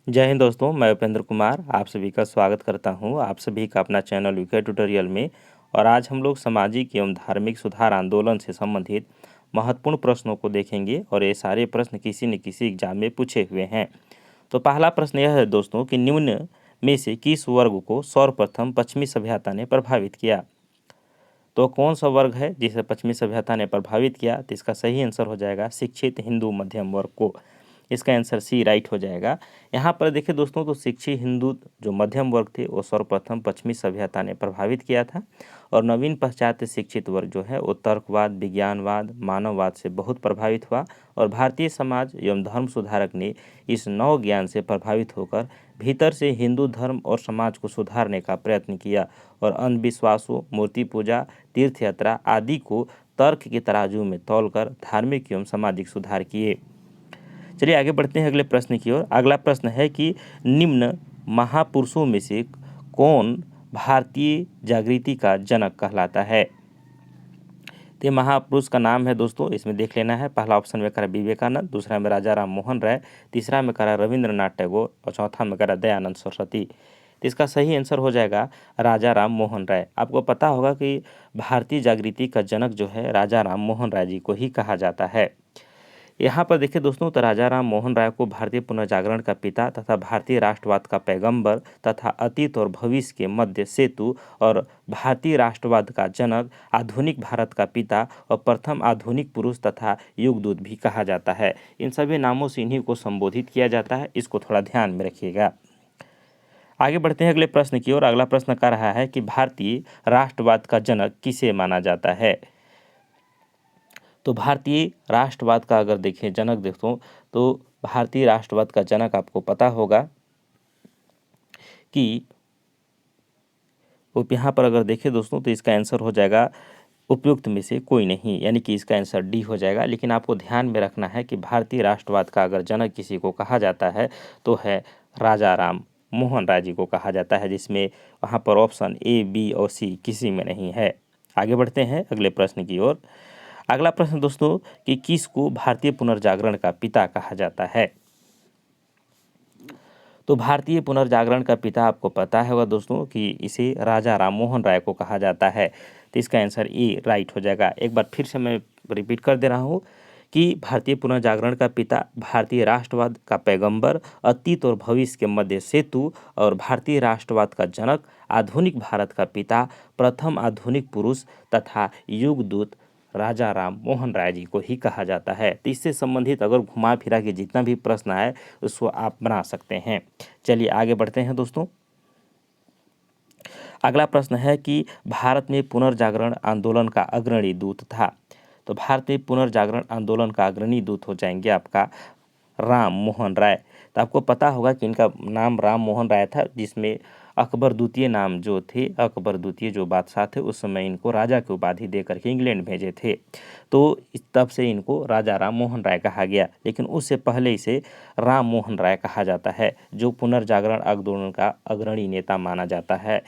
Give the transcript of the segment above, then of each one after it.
जय हिंद दोस्तों, मैं उपेंद्र कुमार आप सभी का स्वागत करता हूं। आप सभी का अपना चैनल यूके ट्यूटोरियल में। और आज हम लोग सामाजिक एवं धार्मिक सुधार आंदोलन से संबंधित महत्वपूर्ण प्रश्नों को देखेंगे और ये सारे प्रश्न किसी न किसी एग्जाम में पूछे हुए हैं। तो पहला प्रश्न यह है दोस्तों कि निम्न में से किस वर्ग को सर्वप्रथम पश्चिमी सभ्यता ने प्रभावित किया। तो कौन सा वर्ग है जिसे पश्चिमी सभ्यता ने प्रभावित किया, तो इसका सही आंसर हो जाएगा शिक्षित हिंदू मध्यम वर्ग को। इसका आंसर सी राइट हो जाएगा। यहाँ पर देखिए दोस्तों, तो शिक्षित हिंदू जो मध्यम वर्ग थे वो सर्वप्रथम पश्चिमी सभ्यता ने प्रभावित किया था। और नवीन पाश्चात्य शिक्षित वर्ग जो है वो तर्कवाद, विज्ञानवाद, मानववाद से बहुत प्रभावित हुआ। और भारतीय समाज एवं धर्म सुधारक ने इस नव ज्ञान से प्रभावित होकर भीतर से हिंदू धर्म और समाज को सुधारने का प्रयत्न किया और अंधविश्वासों, मूर्ति पूजा, तीर्थ यात्रा आदि को तर्क के तराजू में तौलकर धार्मिक एवं सामाजिक सुधार किए। चलिए आगे बढ़ते हैं अगले प्रश्न की ओर। अगला प्रश्न है कि निम्न महापुरुषों में से कौन भारतीय जागृति का जनक कहलाता है। तो महापुरुष का नाम है दोस्तों, इसमें देख लेना है। पहला ऑप्शन में करा विवेकानंद, दूसरा में राजा राम मोहन राय, तीसरा में करा रविंद्रनाथ टैगोर और चौथा में करा दयानंद सरस्वती। तो इसका सही आंसर हो जाएगा राजा राम मोहन राय। आपको पता होगा कि भारतीय जागृति का जनक जो है राजा राम मोहन राय जी को ही कहा जाता है। यहाँ पर देखिए दोस्तों, तो राजा राम मोहन राय को भारतीय पुनर्जागरण का पिता तथा भारतीय राष्ट्रवाद का पैगंबर तथा अतीत और भविष्य के मध्य सेतु और भारतीय राष्ट्रवाद का जनक, आधुनिक भारत का पिता और प्रथम आधुनिक पुरुष तथा युगदूत भी कहा जाता है। इन सभी नामों से इन्हीं को संबोधित किया जाता है, इसको थोड़ा ध्यान में रखिएगा। आगे बढ़ते हैं अगले प्रश्न की ओर। अगला प्रश्न कह रहा है कि भारतीय राष्ट्रवाद का जनक किसे माना जाता है। तो भारतीय राष्ट्रवाद का अगर देखें जनक दोस्तों, तो भारतीय राष्ट्रवाद का जनक आपको पता होगा कि यहाँ पर अगर देखें दोस्तों, तो इसका आंसर हो जाएगा उपयुक्त में से कोई नहीं, यानी कि इसका आंसर डी हो जाएगा। लेकिन आपको ध्यान में रखना है कि भारतीय राष्ट्रवाद का अगर जनक किसी को कहा जाता है तो है राजा राम मोहन राय जी को कहा जाता है, जिसमें वहाँ पर ऑप्शन ए, बी और सी किसी में नहीं है। आगे बढ़ते हैं अगले प्रश्न की ओर। अगला प्रश्न दोस्तों कि किसको भारतीय पुनर्जागरण का पिता कहा जाता है। तो भारतीय पुनर्जागरण का पिता आपको पता होगा दोस्तों कि इसे राजा राम मोहन राय को कहा जाता है। तो इसका आंसर ए राइट हो जाएगा। एक बार फिर से मैं रिपीट कर दे रहा हूँ कि भारतीय पुनर्जागरण का पिता, भारतीय राष्ट्रवाद का पैगंबर, अतीत और भविष्य के मध्य सेतु और भारतीय राष्ट्रवाद का जनक, आधुनिक भारत का पिता, प्रथम आधुनिक पुरुष तथा युगदूत राजा राम मोहन राय जी को ही कहा जाता है। तो इससे संबंधित अगर घुमा फिरा के जितना भी प्रश्न आए उसको आप बना सकते हैं। चलिए आगे बढ़ते हैं दोस्तों। अगला प्रश्न है कि भारत में पुनर्जागरण आंदोलन का अग्रणी दूत था। तो भारत में पुनर्जागरण आंदोलन का अग्रणी दूत हो जाएंगे आपका राम मोहन राय। तो आपको पता होगा कि इनका नाम राम मोहन राय था, जिसमें अकबर द्वितीय नाम जो थे, अकबर द्वितीय जो बादशाह थे उस समय इनको राजा की उपाधि दे करके इंग्लैंड भेजे थे। तो तब से इनको राजा राम मोहन राय कहा गया। लेकिन उससे पहले इसे राम मोहन राय कहा जाता है, जो पुनर्जागरण आंदोलन का अग्रणी नेता माना जाता है।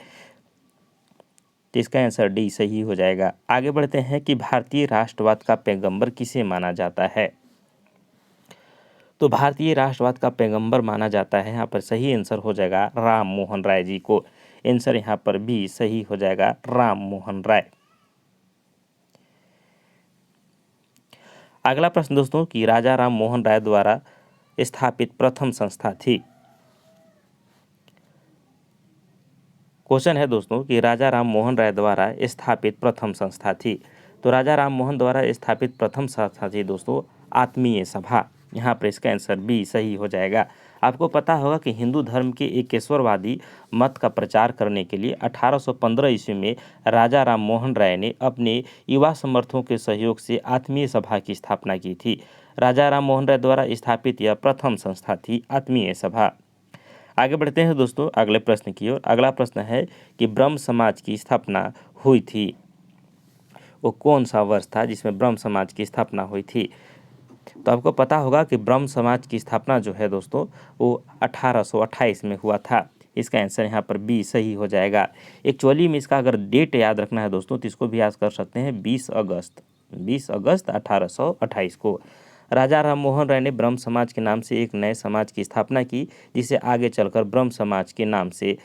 तो इसका आंसर डी सही हो जाएगा। आगे बढ़ते हैं कि भारतीय राष्ट्रवाद का पैगंबर किसे माना जाता है। तो भारतीय राष्ट्रवाद का पैगंबर माना जाता है, यहाँ पर सही आंसर हो जाएगा राम मोहन राय जी को। आंसर यहाँ पर भी सही हो जाएगा राम मोहन राय। अगला प्रश्न दोस्तों कि राजा राम मोहन राय द्वारा स्थापित प्रथम संस्था थी। क्वेश्चन है दोस्तों कि राजा राम मोहन राय द्वारा स्थापित प्रथम संस्था थी। तो राजा राम मोहन द्वारा स्थापित प्रथम संस्था थी दोस्तों आत्मीय सभा। यहाँ पर इसका आंसर बी सही हो जाएगा। आपको पता होगा कि हिंदू धर्म के एकेश्वरवादी मत का प्रचार करने के लिए 1815 ईस्वी में राजा राम मोहन राय ने अपने युवा समर्थकों के सहयोग से आत्मीय सभा की स्थापना की थी। राजा राम मोहन राय द्वारा स्थापित यह प्रथम संस्था थी आत्मीय सभा। आगे बढ़ते हैं दोस्तों अगले प्रश्न की ओर। अगला प्रश्न है कि ब्रह्म समाज की स्थापना हुई थी, वो कौन सा वर्ष था जिसमें ब्रह्म समाज की स्थापना हुई थी। तो आपको पता होगा कि ब्रह्म समाज की स्थापना जो है दोस्तों वो 1828 में हुआ था। इसका आंसर यहाँ पर बी सही हो जाएगा। एक्चुअली में इसका अगर डेट याद रखना है दोस्तों तो इसको भी याद कर सकते हैं 20 अगस्त 1828 को। राजा राम मोहन राय ने ब्रह्म समाज के नाम से एक नए समाज की स्थापना की, जिसे आगे चलकर ब्रह्म समाज के नाम से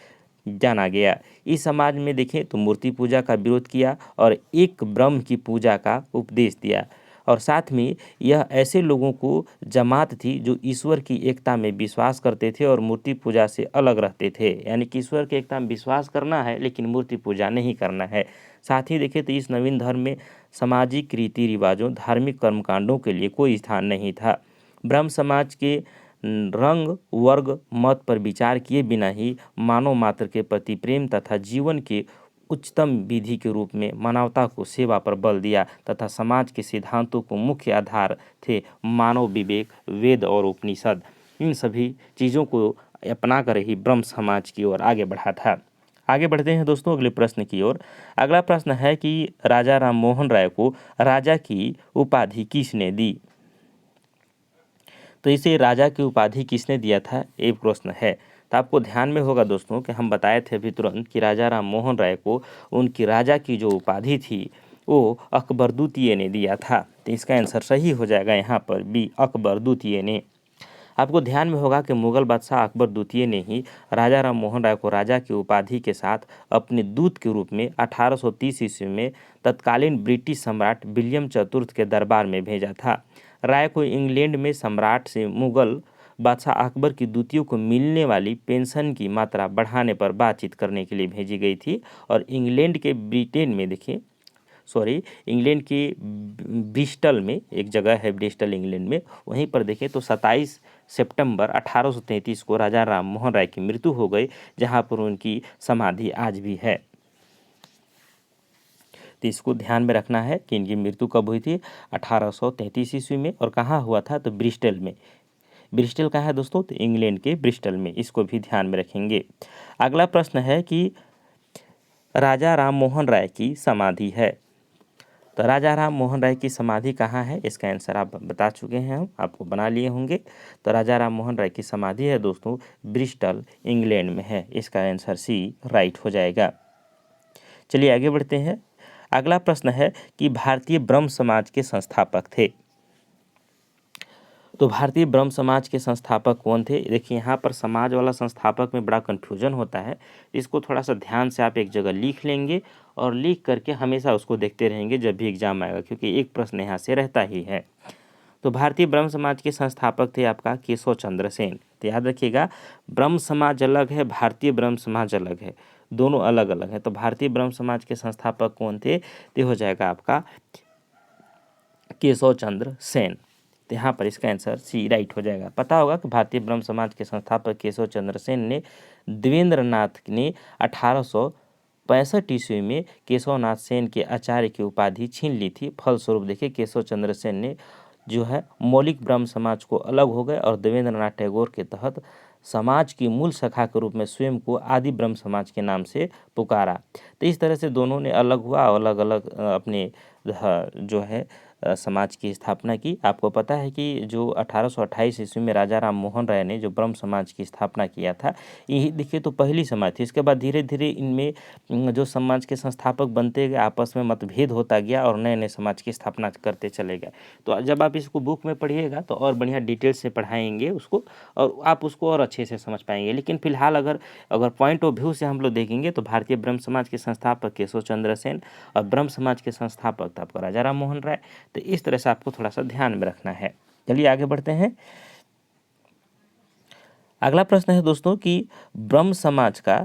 जाना गया। इस समाज में देखें तो मूर्ति पूजा का विरोध किया और एक ब्रह्म की पूजा का उपदेश दिया, और साथ में यह ऐसे लोगों को जमात थी जो ईश्वर की एकता में विश्वास करते थे और मूर्ति पूजा से अलग रहते थे। यानी कि ईश्वर की एकता में विश्वास करना है लेकिन मूर्ति पूजा नहीं करना है। साथ ही देखें तो इस नवीन धर्म में सामाजिक रीति रिवाजों, धार्मिक कर्मकांडों के लिए कोई स्थान नहीं था। ब्रह्म समाज के रंग, वर्ग, मत पर विचार किए बिना ही मानव मात्र के प्रति प्रेम तथा जीवन के उच्चतम विधि के रूप में मानवता को सेवा पर बल दिया तथा समाज के सिद्धांतों को मुख्य आधार थे मानव विवेक, वेद और उपनिषद। इन सभी चीज़ों को अपना कर ही ब्रह्म समाज की ओर आगे बढ़ा था। आगे बढ़ते हैं दोस्तों अगले प्रश्न की ओर। अगला प्रश्न है कि राजा राम मोहन राय को राजा की उपाधि किसने दी? तो इसे राजा की उपाधि किसने दिया था, ये प्रश्न है। तो आपको ध्यान में होगा दोस्तों कि हम बताए थे अभी तुरंत कि राजा राम मोहन राय को उनकी राजा की जो उपाधि थी वो अकबर द्वितीय ने दिया था। तो इसका आंसर सही हो जाएगा यहाँ पर बी, अकबर द्वितीय ने। आपको ध्यान में होगा कि मुगल बादशाह अकबर द्वितीय ने ही राजा राम मोहन राय को राजा की उपाधि के साथ अपने दूत के रूप में 1830 ईस्वी में तत्कालीन ब्रिटिश सम्राट विलियम चतुर्थ के दरबार में भेजा था। राय को इंग्लैंड में सम्राट से मुगल बादशाह अकबर की दूतियों को मिलने वाली पेंशन की मात्रा बढ़ाने पर बातचीत करने के लिए भेजी गई थी। और इंग्लैंड के ब्रिटेन में देखिए इंग्लैंड के ब्रिस्टल में एक जगह है, ब्रिस्टल इंग्लैंड में, वहीं पर देखें तो 27 सितंबर 1833 को राजा राम मोहन राय की मृत्यु हो गई, जहां पर उनकी समाधि आज भी है। तो इसको ध्यान में रखना है कि इनकी मृत्यु कब हुई थी, 1833 ईस्वी में, और कहाँ हुआ था, तो ब्रिस्टल में। ब्रिस्टल कहाँ है दोस्तों, तो इंग्लैंड के ब्रिस्टल में। इसको भी ध्यान में रखेंगे। अगला प्रश्न है कि राजा राम मोहन राय की समाधि है, तो राजा राम मोहन राय की समाधि कहाँ है, इसका आंसर आप बता चुके हैं, हम आपको बना लिए होंगे। तो राजा राम मोहन राय की समाधि है दोस्तों ब्रिस्टल इंग्लैंड में है। इसका आंसर सी राइट हो जाएगा। चलिए आगे बढ़ते हैं। अगला प्रश्न है कि भारतीय ब्रह्म समाज के संस्थापक थे। तो भारतीय ब्रह्म समाज के संस्थापक कौन थे? देखिए यहाँ पर समाज वाला संस्थापक में बड़ा कन्फ्यूजन होता है, इसको थोड़ा सा ध्यान से आप एक जगह लिख लेंगे और लिख करके हमेशा उसको देखते रहेंगे जब भी एग्जाम आएगा, क्योंकि एक प्रश्न यहाँ से रहता ही है। तो भारतीय ब्रह्म समाज के संस्थापक थे आपका केशव चंद्र सेन। तो याद रखिएगा, ब्रह्म समाज अलग है, भारतीय ब्रह्म समाज अलग है, दोनों अलग अलग है। तो भारतीय ब्रह्म समाज के संस्थापक कौन थे? तो हो जाएगा आपका केशव चंद्र सेन। तो यहाँ पर इसका आंसर सी राइट हो जाएगा। पता होगा कि भारतीय ब्रह्म समाज के संस्थापक केशव चंद्र सेन ने देवेंद्र नाथ ने 1865 ईस्वी में केशवनाथ सेन के आचार्य की उपाधि छीन ली थी। फलस्वरूप देखिए केशव चंद्र सेन ने जो है मौलिक ब्रह्म समाज को अलग हो गए और देवेंद्र नाथ टैगोर के तहत समाज की मूल शाखा के रूप में स्वयं को आदि ब्रह्म समाज के नाम से पुकारा। तो इस तरह से दोनों ने अलग हुआ, अलग अलग अपने जो है समाज की स्थापना की। आपको पता है कि जो 1828 ईस्वी में राजा राम मोहन राय ने जो ब्रह्म समाज की स्थापना किया था, यही देखिए तो पहली समाज थी। इसके बाद धीरे धीरे इनमें जो समाज के संस्थापक बनते गए आपस में मतभेद होता गया और नए नए समाज की स्थापना करते चले गए। तो जब आप इसको बुक में पढ़िएगा तो और बढ़िया डिटेल से पढ़ाएंगे उसको, और आप उसको और अच्छे से समझ पाएंगे। लेकिन फिलहाल अगर पॉइंट ऑफ व्यू से हम लोग देखेंगे तो भारतीय ब्रह्म समाज के संस्थापक केशव चंद्र सेन और ब्रह्म समाज के संस्थापक था आपका राजा राम मोहन राय। तो इस तरह से आपको थोड़ा सा ध्यान में रखना है। चलिए आगे बढ़ते हैं। अगला प्रश्न है दोस्तों कि ब्रह्म समाज का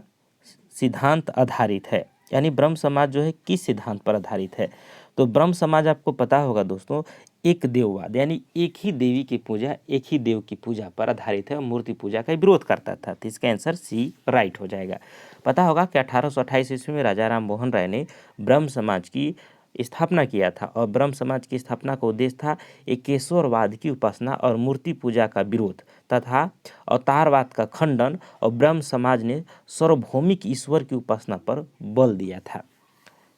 सिद्धांत आधारित है, यानी ब्रह्म समाज जो है किस सिद्धांत पर आधारित है? तो ब्रह्म समाज आपको पता होगा दोस्तों एक देववाद, यानी एक ही देवी की पूजा, एक ही देव की पूजा पर आधारित है और मूर्ति पूजा का विरोध करता था। तो इसका आंसर सी राइट हो जाएगा। पता होगा कि 1828 ईस्वी में राजा राम मोहन राय ने ब्रह्म समाज की स्थापना किया था और ब्रह्म समाज की स्थापना का उद्देश्य था एकेश्वरवाद की उपासना और मूर्ति पूजा का विरोध तथा अवतारवाद का खंडन, और ब्रह्म समाज ने सार्वभौमिक ईश्वर की उपासना पर बल दिया था।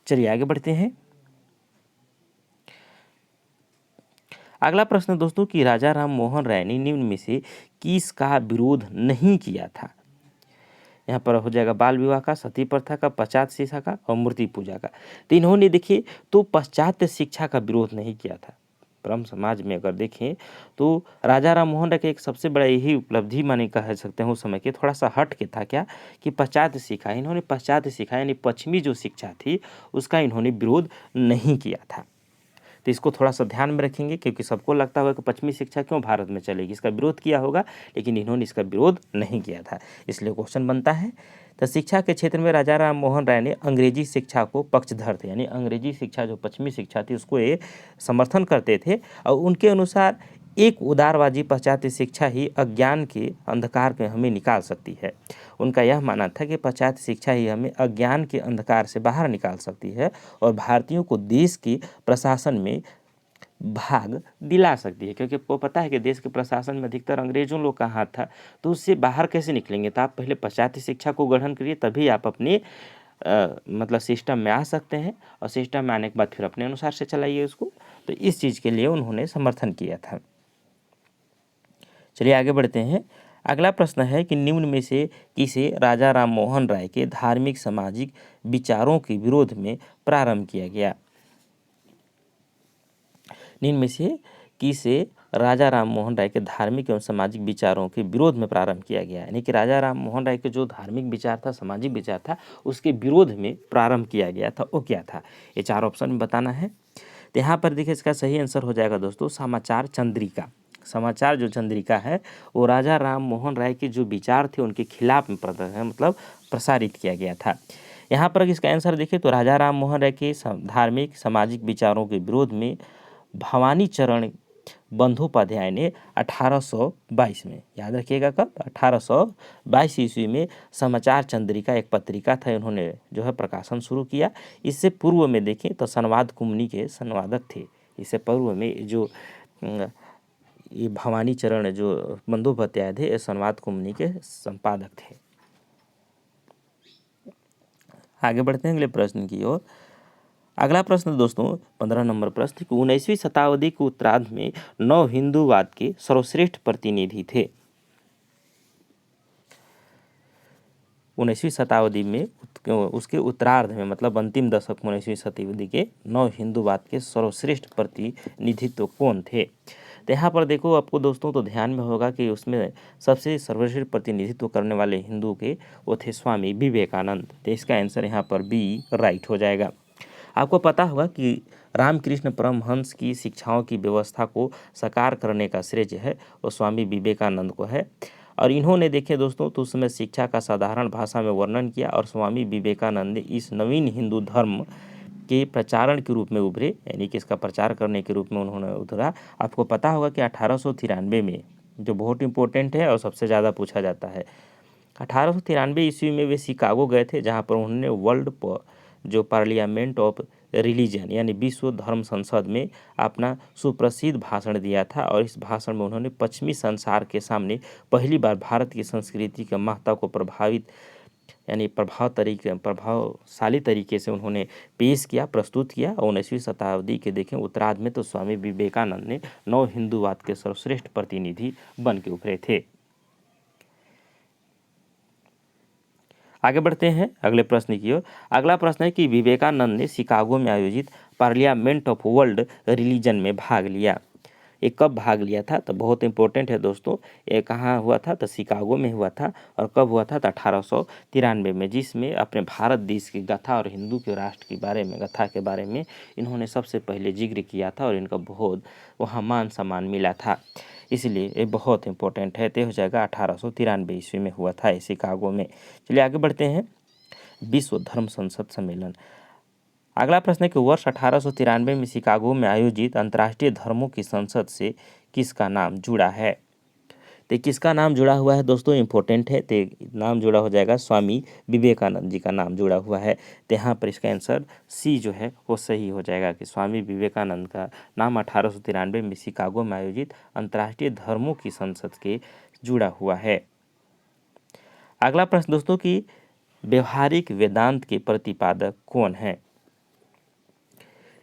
चलिए आगे बढ़ते हैं। अगला प्रश्न दोस्तों कि राजा राम मोहन राय ने निम्न में से किसका विरोध नहीं किया था? यहाँ पर हो जाएगा बाल विवाह का, सती प्रथा का, पश्चात शिक्षा का और मूर्ति पूजा का। तो इन्होंने देखिए तो पाश्चात्य शिक्षा का विरोध नहीं किया था। ब्रह्म समाज में अगर देखें तो राजा राम मोहन राय की एक सबसे बड़ा यही उपलब्धि माने कह सकते हैं उस समय के, थोड़ा सा हट के था क्या कि पाश्चात्य सिखा, इन्होंने पाश्चात्य सिखा यानी पश्चिमी जो शिक्षा थी उसका इन्होंने विरोध नहीं किया था। तो इसको थोड़ा सा ध्यान में रखेंगे, क्योंकि सबको लगता होगा कि पश्चिमी शिक्षा क्यों भारत में चलेगी, इसका विरोध किया होगा, लेकिन इन्होंने इसका विरोध नहीं किया था। इसलिए क्वेश्चन बनता है, तो शिक्षा के क्षेत्र में राजा राम मोहन राय ने अंग्रेजी शिक्षा को पक्षधर थे, यानी अंग्रेजी शिक्षा जो पश्चिमी शिक्षा थी उसको ये समर्थन करते थे, और उनके अनुसार एक उदारवादी पाश्चात्य शिक्षा ही अज्ञान के अंधकार में हमें निकाल सकती है। उनका यह मानना था कि पाश्चात्य शिक्षा ही हमें अज्ञान के अंधकार से बाहर निकाल सकती है और भारतीयों को देश के प्रशासन में भाग दिला सकती है, क्योंकि आपको पता है कि देश के प्रशासन में अधिकतर अंग्रेजों लोग का हाथ था, तो उससे बाहर कैसे निकलेंगे। तो आप पहले पाश्चात्य शिक्षा को ग्रहण करिए, तभी आप अपने मतलब सिस्टम में आ सकते हैं, और सिस्टम में आने के बाद फिर अपने अनुसार से चलाइए उसको। तो इस चीज़ के लिए उन्होंने समर्थन किया था। चलिए आगे बढ़ते हैं। अगला प्रश्न है कि निम्न में से किसे राजा राम मोहन राय के धार्मिक सामाजिक विचारों के विरोध में प्रारंभ किया गया। निम्न में से किसे राजा राम मोहन राय के धार्मिक एवं सामाजिक विचारों के विरोध में प्रारंभ किया गया, यानी कि राजा राम मोहन राय के जो धार्मिक विचार था, सामाजिक विचार था, उसके विरोध में प्रारंभ किया गया था, वो क्या था। ये 4 ऑप्शन में बताना है। तो यहाँ पर देखिए इसका सही आंसर हो जाएगा दोस्तों समाचार चंद्रिका। समाचार जो चंद्रिका है वो राजा राम मोहन राय के जो विचार थे उनके खिलाफ में मतलब प्रसारित किया गया था। यहाँ पर इसका आंसर देखिए तो राजा राम मोहन राय के धार्मिक सामाजिक विचारों के विरोध में भवानी चरण बंदोपाध्याय ने 1822 में, याद रखिएगा कब, 1822 ईस्वी में समाचार चंद्रिका एक पत्रिका था, उन्होंने जो है प्रकाशन शुरू किया। इससे पूर्व में देखें तो संवाद कुमुनी के संवादक थे। इससे पूर्व में जो ये भवानी चरण जो बंदोपाध्याय थे ये संवाद कुमुनी के संपादक थे। आगे बढ़ते हैं अगले प्रश्न की ओर। अगला प्रश्न दोस्तों 15 नंबर प्रश्न, 19वीं शताब्दी के उत्तरार्ध में नव हिंदूवाद के सर्वश्रेष्ठ प्रतिनिधि थे। 19वीं शताब्दी में उसके उत्तरार्ध में मतलब अंतिम दशक में 19वीं शताब्दी के नव हिंदूवाद के सर्वश्रेष्ठ प्रतिनिधित्व कौन थे। तो यहाँ पर देखो आपको दोस्तों तो ध्यान में होगा कि उसमें सबसे सर्वश्रेष्ठ प्रतिनिधित्व करने वाले हिंदू के वो थे स्वामी विवेकानंद। तो इसका आंसर यहाँ पर बी राइट हो जाएगा। आपको पता होगा कि रामकृष्ण परमहंस की शिक्षाओं की व्यवस्था को साकार करने का श्रेय जो है वो स्वामी विवेकानंद को है। और इन्होंने देखे दोस्तों तो उसमें शिक्षा का साधारण भाषा में वर्णन किया, और स्वामी विवेकानंद ने इस नवीन हिंदू धर्म के प्रचारण के रूप में उभरे, यानी कि इसका प्रचार करने के रूप में उन्होंने उभरा। आपको पता होगा कि 1893 में, जो बहुत इंपॉर्टेंट है और सबसे ज़्यादा पूछा जाता है, 1893 ईस्वी में वे शिकागो गए थे, जहाँ पर उन्होंने वर्ल्ड जो पार्लियामेंट ऑफ रिलीजन यानी विश्व धर्म संसद में अपना सुप्रसिद्ध भाषण दिया था। और इस भाषण में उन्होंने पश्चिमी संसार के सामने पहली बार भारत की संस्कृति के महत्व को प्रभावशाली तरीके से उन्होंने पेश किया, प्रस्तुत किया। और 19वीं शताब्दी के देखें उत्तरार्ध में तो स्वामी विवेकानंद ने नव हिंदूवाद के सर्वश्रेष्ठ प्रतिनिधि बन के उभरे थे। आगे बढ़ते हैं अगले प्रश्न की ओर। अगला प्रश्न है कि विवेकानंद ने शिकागो में आयोजित पार्लियामेंट ऑफ वर्ल्ड रिलीजन में भाग लिया। ये कब भाग लिया था, तो बहुत इंपॉर्टेंट है दोस्तों। ये कहाँ हुआ था, तो शिकागो में हुआ था। और कब हुआ था, तो 1893 में, जिसमें अपने भारत देश की गाथा और हिंदू के राष्ट्र के बारे में, गाथा के बारे में इन्होंने सबसे पहले जिक्र किया था, और इनका बहुत वहाँ मान सम्मान मिला था। इसलिए ये बहुत इंपॉर्टेंट है। तय हो जाएगा 1893 ईस्वी में हुआ था शिकागो में। चलिए आगे बढ़ते हैं। विश्व धर्म संसद सम्मेलन। अगला प्रश्न है कि वर्ष 1893 में शिकागो में आयोजित अंतर्राष्ट्रीय धर्मों की संसद से किसका नाम जुड़ा है। तो किसका नाम जुड़ा हुआ है दोस्तों, इंपॉर्टेंट है। तो नाम जुड़ा हो जाएगा स्वामी विवेकानंद जी का नाम जुड़ा हुआ है। तो यहाँ पर इसका आंसर सी जो है वो सही हो जाएगा कि स्वामी विवेकानंद का नाम 1893 में शिकागो में आयोजित अंतर्राष्ट्रीय धर्मों की संसद के जुड़ा हुआ है। अगला प्रश्न दोस्तों कि व्यवहारिक वेदांत के प्रतिपादक कौन है।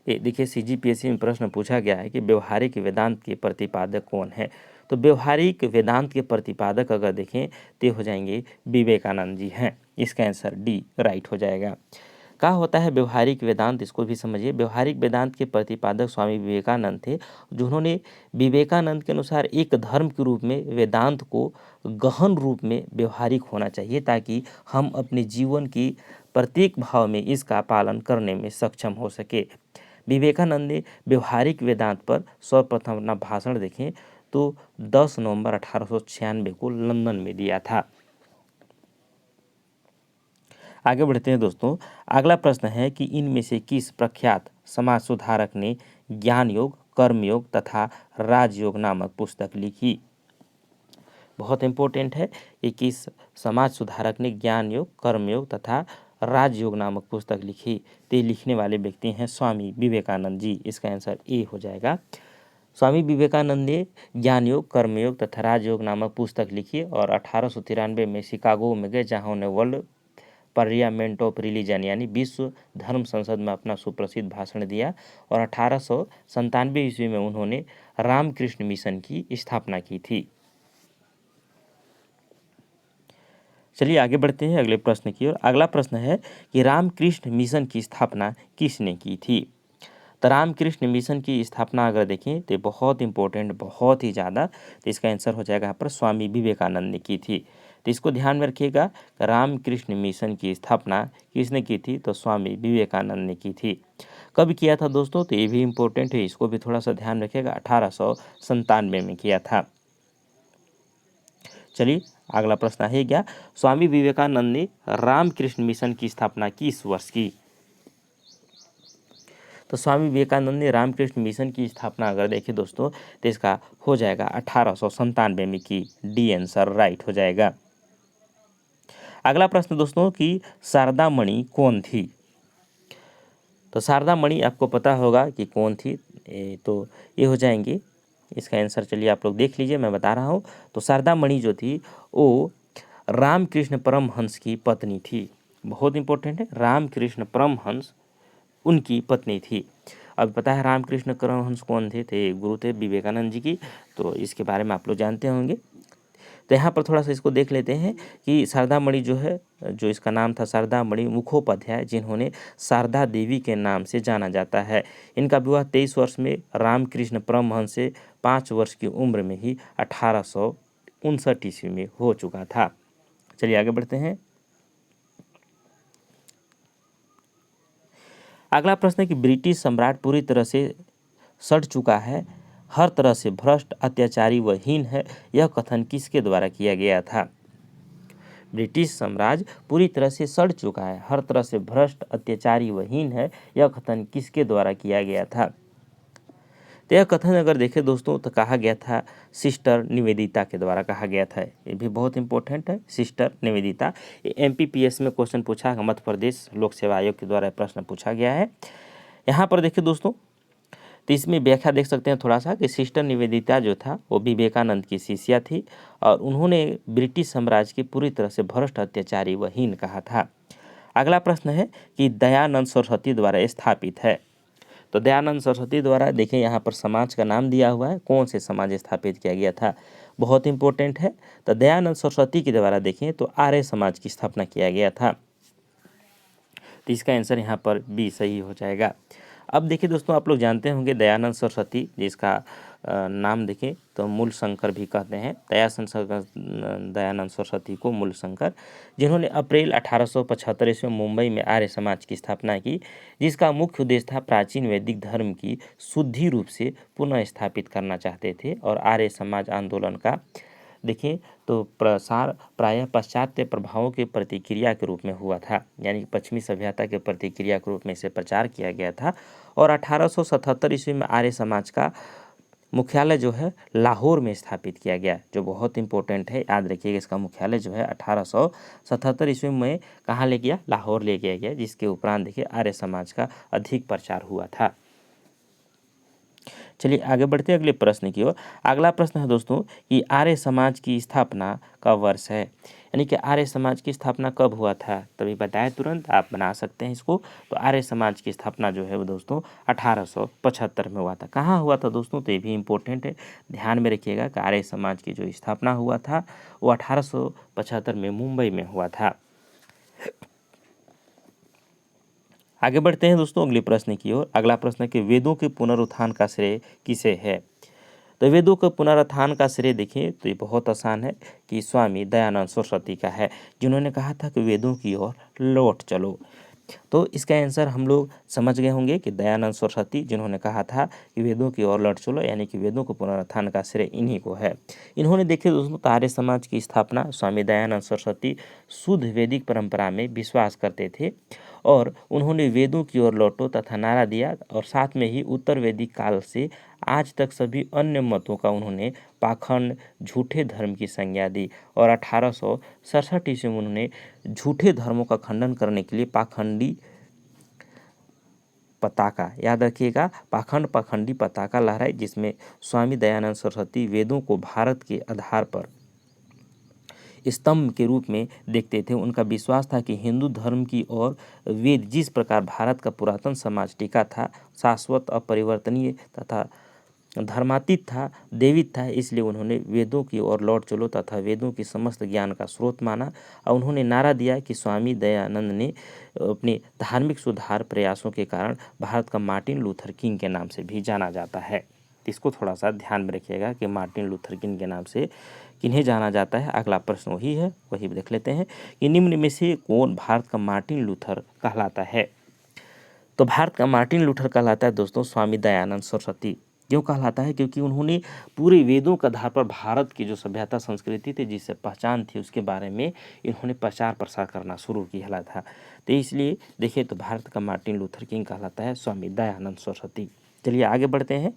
ये देखिए CGPSC में प्रश्न पूछा गया है कि व्यवहारिक वेदांत के प्रतिपादक कौन है। तो व्यवहारिक वेदांत के प्रतिपादक अगर देखें तो हो जाएंगे विवेकानंद जी हैं। इसका आंसर डी राइट हो जाएगा। क्या होता है व्यवहारिक वेदांत, इसको भी समझिए। व्यवहारिक वेदांत के प्रतिपादक स्वामी विवेकानंद थे, जिन्होंने विवेकानंद के अनुसार एक धर्म के रूप में वेदांत को गहन रूप में व्यवहारिक होना चाहिए, ताकि हम अपने जीवन की प्रत्येक भाव में इसका पालन करने में सक्षम हो सके। विवेकानंद ने व्यवहारिक वेदांत पर सर्वप्रथम अपना भाषण देखें तो 10 नवंबर 1896 को लंदन में दिया था। आगे बढ़ते हैं दोस्तों। अगला प्रश्न है कि इनमें से किस प्रख्यात समाज सुधारक ने ज्ञान योग, कर्मयोग तथा राजयोग नामक पुस्तक लिखी। बहुत इंपॉर्टेंट है कि किस समाज सुधारक ने ज्ञान योग, कर्मयोग तथा राजयोग नामक पुस्तक लिखी। तो लिखने वाले व्यक्ति हैं स्वामी विवेकानंद जी। इसका आंसर ए हो जाएगा। स्वामी विवेकानंद ने ज्ञान योग, कर्मयोग तथा राजयोग नामक पुस्तक लिखी और 1893 में शिकागो में गए, जहां उन्हें वर्ल्ड पार्लियामेंट ऑफ रिलीजन यानी विश्व धर्म संसद में अपना सुप्रसिद्ध भाषण दिया और 1897 ईस्वी में उन्होंने रामकृष्ण मिशन की स्थापना की थी। चलिए आगे बढ़ते हैं अगले प्रश्न की ओर। अगला प्रश्न है कि रामकृष्ण मिशन की स्थापना किसने की थी। तो रामकृष्ण मिशन की स्थापना अगर देखें तो बहुत इंपॉर्टेंट, बहुत ही ज़्यादा, तो इसका आंसर हो जाएगा यहाँ पर स्वामी विवेकानंद ने की थी। तो इसको ध्यान में रखिएगा, रामकृष्ण मिशन की स्थापना किसने की थी, तो स्वामी विवेकानंद ने की थी। कब किया था दोस्तों, तो ये भी इम्पोर्टेंट है, इसको भी थोड़ा सा ध्यान रखिएगा। 1897 में किया था। चलिए अगला प्रश्न है क्या, स्वामी विवेकानंद ने रामकृष्ण मिशन की स्थापना किस वर्ष की। तो स्वामी विवेकानंद ने रामकृष्ण मिशन की स्थापना अगर देखें दोस्तों तो इसका हो जाएगा 1897 में की। डी आंसर राइट हो जाएगा। अगला प्रश्न दोस्तों कि शारदा मणि कौन थी। तो शारदा मणि आपको पता होगा कि कौन थी, तो ये हो जाएंगे। इसका आंसर चलिए आप लोग देख लीजिए, मैं बता रहा हूँ। तो शारदा मणि जो थी वो रामकृष्ण परमहंस की पत्नी थी। बहुत इंपॉर्टेंट है, रामकृष्ण परमहंस उनकी पत्नी थी। अब पता है रामकृष्ण परमहंस कौन थे गुरु थे विवेकानंद जी की, तो इसके बारे में आप लोग जानते होंगे। तो यहाँ पर थोड़ा सा इसको देख लेते हैं कि शारदा मणि जो है, जो इसका नाम था शारदा मणि मुखोपाध्याय, जिन्होंने शारदा देवी के नाम से जाना जाता है। इनका विवाह 23 वर्ष में रामकृष्ण परमहंस से 5 वर्ष की उम्र में ही 1859 ईस्वी में हो चुका था। चलिए आगे बढ़ते हैं। अगला प्रश्न है कि ब्रिटिश सम्राट पूरी तरह से सड़ चुका है, हर तरह से भ्रष्ट, अत्याचारी व हीन है, यह कथन किसके द्वारा किया गया था। ब्रिटिश साम्राज्य पूरी तरह से सड़ चुका है, हर तरह से भ्रष्ट, अत्याचारी व हीन है, यह कथन किसके द्वारा किया गया था। तो यह कथन अगर देखें दोस्तों तो कहा गया था सिस्टर निवेदिता के द्वारा कहा गया था। ये भी बहुत इंपॉर्टेंट है, सिस्टर निवेदिता। ये MPPS में क्वेश्चन पूछा है, मध्य प्रदेश लोक सेवा आयोग के द्वारा प्रश्न पूछा गया है। यहाँ पर देखिए दोस्तों, तो इसमें व्याख्या देख सकते हैं थोड़ा सा कि सिस्टर निवेदिता जो था वो विवेकानंद की शिष्या थी और उन्होंने ब्रिटिश साम्राज्य की पूरी तरह से भ्रष्ट, अत्याचारी व हीन कहा था। अगला प्रश्न है कि दयानंद सरस्वती द्वारा स्थापित है। तो दयानंद सरस्वती द्वारा देखिए यहाँ पर समाज का नाम दिया हुआ है, कौन से समाज स्थापित किया गया था, बहुत इंपॉर्टेंट है। तो दयानंद सरस्वती के द्वारा देखें तो आर्य समाज की स्थापना किया गया था। तो इसका आंसर यहाँ पर बी सही हो जाएगा। अब देखिए दोस्तों, आप लोग जानते होंगे दयानंद सरस्वती, जिसका नाम देखें तो मूल शंकर भी कहते हैं। दयानंद सरस्वती को मूल शंकर, जिन्होंने अप्रैल 1875 ईस्वी में मुंबई में आर्य समाज की स्थापना की, जिसका मुख्य उद्देश्य था प्राचीन वैदिक धर्म की शुद्धि रूप से पुनः स्थापित करना चाहते थे। और आर्य समाज आंदोलन का देखिए तो प्रसार प्रायः पाश्चात्य प्रभावों के प्रतिक्रिया के रूप में हुआ था, यानी पश्चिमी सभ्यता के प्रतिक्रिया के रूप में इसे प्रचार किया गया था। और 1877 ईस्वी में आर्य समाज का मुख्यालय जो है लाहौर में स्थापित किया गया, जो बहुत इंपॉर्टेंट है, याद रखिएगा। इसका मुख्यालय जो है 1877 ईस्वी में कहाँ ले गया, लाहौर ले गया गया, जिसके उपरांत देखिए आर्य समाज का अधिक प्रचार हुआ था। चलिए आगे बढ़ते हैं अगले प्रश्न की ओर। अगला प्रश्न है दोस्तों कि आर्य समाज की स्थापना का वर्ष है, यानी कि आर्य समाज की स्थापना कब हुआ था। तभी बताए तुरंत आप बना सकते हैं इसको। तो आर्य समाज की स्थापना जो है वो दोस्तों 1875 में हुआ था। कहाँ हुआ था दोस्तों, तो ये भी इम्पोर्टेंट है, ध्यान में रखिएगा कि आर्य समाज की जो स्थापना हुआ था वो 1875 में मुंबई में हुआ था। आगे बढ़ते हैं दोस्तों अगले प्रश्न की ओर। अगला प्रश्न है कि वेदों के पुनरुत्थान का श्रेय किसे है। तो वेदों के पुनरुत्थान का श्रेय देखिए तो ये बहुत आसान है कि स्वामी दयानंद सरस्वती का है, जिन्होंने कहा था कि वेदों की ओर लौट चलो। तो इसका आंसर हम लोग समझ गए होंगे कि दयानंद सरस्वती जिन्होंने कहा था कि वेदों की ओर लौट चलो, यानी कि वेदों को पुनरुत्थान का श्रेय इन्हीं को है। इन्होंने देखिए दोस्तों आर्य समाज की स्थापना स्वामी दयानंद सरस्वती शुद्ध वैदिक परंपरा में विश्वास करते थे और उन्होंने वेदों की ओर लौटो तथा नारा दिया और साथ में ही उत्तर वैदिक काल से आज तक सभी अन्य मतों का उन्होंने पाखंड झूठे धर्म की संज्ञा दी और 1867 ईस्वी में उन्होंने झूठे धर्मों का खंडन करने के लिए पाखंडी पताका, याद रखिएगा, पाखंडी पताका लहराई, जिसमें स्वामी दयानंद सरस्वती वेदों को भारत के आधार पर स्तंभ के रूप में देखते थे। उनका विश्वास था कि हिंदू धर्म की ओर वेद जिस प्रकार भारत का पुरातन समाज टिका था, शाश्वत अपरिवर्तनीय तथा धर्मातीत था, देवित था, इसलिए उन्होंने वेदों की ओर लौट चलो तथा वेदों की समस्त ज्ञान का स्रोत माना और उन्होंने नारा दिया कि स्वामी दयानंद ने अपने धार्मिक सुधार प्रयासों के कारण भारत का मार्टिन लूथर किंग के नाम से भी जाना जाता है। इसको थोड़ा सा ध्यान में रखिएगा कि मार्टिन लूथर किंग के नाम से किन्हें जाना जाता है। अगला प्रश्न वही है, वही देख लेते हैं कि निम्न में से कौन भारत का मार्टिन लूथर कहलाता है। तो भारत का मार्टिन लूथर कहलाता है दोस्तों स्वामी दयानंद सरस्वती। क्यों कहलाता है? क्योंकि उन्होंने पूरे वेदों के आधार पर भारत की जो सभ्यता संस्कृति थी, जिससे पहचान थी, उसके बारे में इन्होंने प्रचार प्रसार करना शुरू किया था। तो इसलिए देखिए तो भारत का मार्टिन लूथर किंग कहलाता है स्वामी दयानंद सरस्वती। चलिए आगे बढ़ते हैं।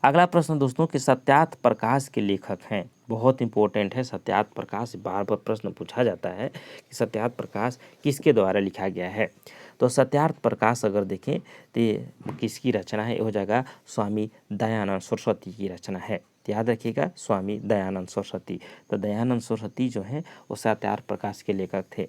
अगला प्रश्न दोस्तों कि सत्यार्थ प्रकाश के लेखक हैं। बहुत इंपॉर्टेंट है सत्यार्थ प्रकाश, बार बार प्रश्न पूछा जाता है कि सत्यार्थ प्रकाश किसके द्वारा लिखा गया है। तो सत्यार्थ प्रकाश अगर देखें तो ये किसकी रचना है, हो जाएगा स्वामी दयानंद सरस्वती की रचना है। तो याद रखिएगा स्वामी दयानंद सरस्वती। तो दयानंद सरस्वती जो हैं वो सत्यार्थ प्रकाश के लेखक थे,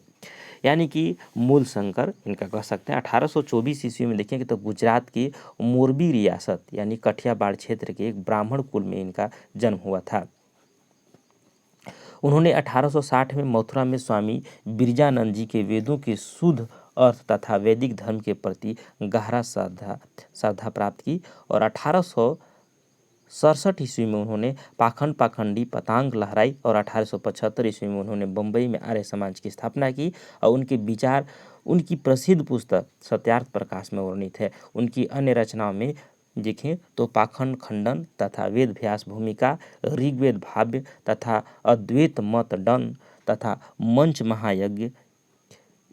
यानी कि मूल शंकर इनका कह सकते हैं। 1824 ईस्वी में देखेंगे तो गुजरात की मोरबी रियासत यानी कठियावाड़ क्षेत्र के एक ब्राह्मण कुल में इनका जन्म हुआ था। उन्होंने 1860 में मथुरा में स्वामी बिरजानंद जी के वेदों के शुद्ध अर्थ तथा वैदिक धर्म के प्रति गहरा श्रद्धा प्राप्त की और 1867 ईस्वी में उन्होंने पाखंडी पतंग लहराई और 1875 ईस्वी में उन्होंने बम्बई में आर्य समाज की स्थापना की और उनके विचार उनकी प्रसिद्ध पुस्तक सत्यार्थ प्रकाश में वर्णित है। उनकी अन्य रचनाओं में देखें तो पाखंड खंडन तथा वेद व्यास भूमिका, ऋग्वेद भाव्य तथा अद्वैत मत दंड तथा मंच महायज्ञ,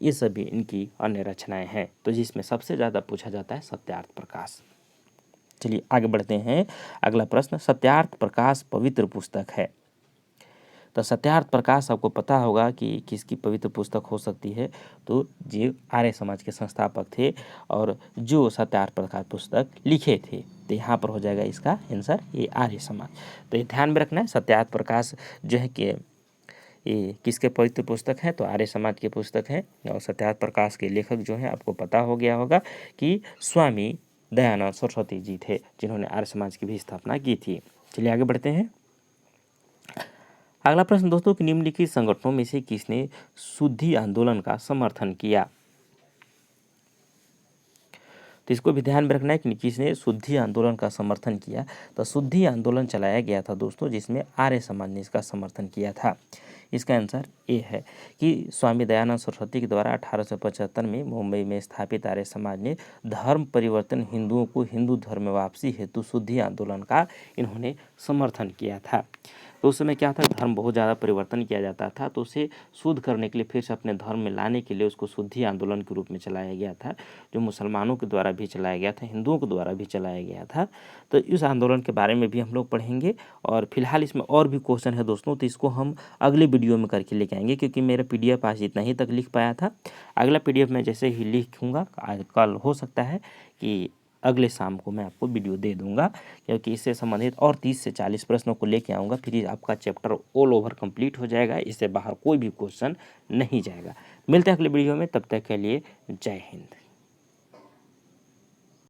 ये सभी इनकी अन्य रचनाएं हैं। तो जिसमें सबसे ज़्यादा पूछा जाता है सत्यार्थ प्रकाश। चलिए आगे बढ़ते हैं। अगला प्रश्न, सत्यार्थ प्रकाश पवित्र पुस्तक है। तो सत्यार्थ प्रकाश आपको पता होगा कि किसकी पवित्र पुस्तक हो सकती है। तो जो आर्य समाज के संस्थापक थे और जो सत्यार्थ प्रकाश पुस्तक लिखे थे, तो यहाँ पर हो जाएगा इसका आंसर ये आर्य समाज। तो ये ध्यान में रखना है, सत्यार्थ प्रकाश जो है कि ये किसके पवित्र पुस्तक है, तो आर्य समाज के पुस्तक है। और सत्यार्थ प्रकाश के लेखक जो हैं आपको पता हो गया होगा कि स्वामी दयानंद सरस्वती जी थे, जिन्होंने आर्य समाज की भी स्थापना की थी। चलिए आगे बढ़ते हैं। अगला प्रश्न दोस्तों कि निम्नलिखित संगठनों में से किसने शुद्धि आंदोलन का समर्थन किया। तो इसको भी ध्यान में रखना है कि किसने शुद्धि आंदोलन का समर्थन किया। तो शुद्धि आंदोलन चलाया गया था दोस्तों, जिसमें आर्य समाज ने इसका समर्थन किया था। इसका आंसर ये है कि स्वामी दयानंद सरस्वती के द्वारा 1875 में मुंबई में स्थापित आर्य समाज ने धर्म परिवर्तन, हिंदुओं को हिंदू धर्म में वापसी हेतु शुद्धि आंदोलन का इन्होंने समर्थन किया था। तो उस समय क्या था, धर्म बहुत ज़्यादा परिवर्तन किया जाता था, तो उसे शुद्ध करने के लिए, फिर से अपने धर्म में लाने के लिए उसको शुद्धि आंदोलन के रूप में चलाया गया था, जो मुसलमानों के द्वारा भी चलाया गया था, हिंदुओं के द्वारा भी चलाया गया था। तो इस आंदोलन के बारे में भी हम लोग पढ़ेंगे और फिलहाल इसमें और भी क्वेश्चन है दोस्तों, तो इसको हम अगले वीडियो में करके लेके आएंगे, क्योंकि मेरा PDF आज इतना ही तक लिख पाया था। अगला PDF मैं जैसे ही लिखूँगा, आज कल हो सकता है कि अगले शाम को मैं आपको वीडियो दे दूंगा, क्योंकि इससे संबंधित और 30 से 40 प्रश्नों को लेके आऊँगा। फिर आपका चैप्टर ऑल ओवर कंप्लीट हो जाएगा, इससे बाहर कोई भी क्वेश्चन नहीं जाएगा। मिलते हैं अगले वीडियो में, तब तक के लिए जय हिंद।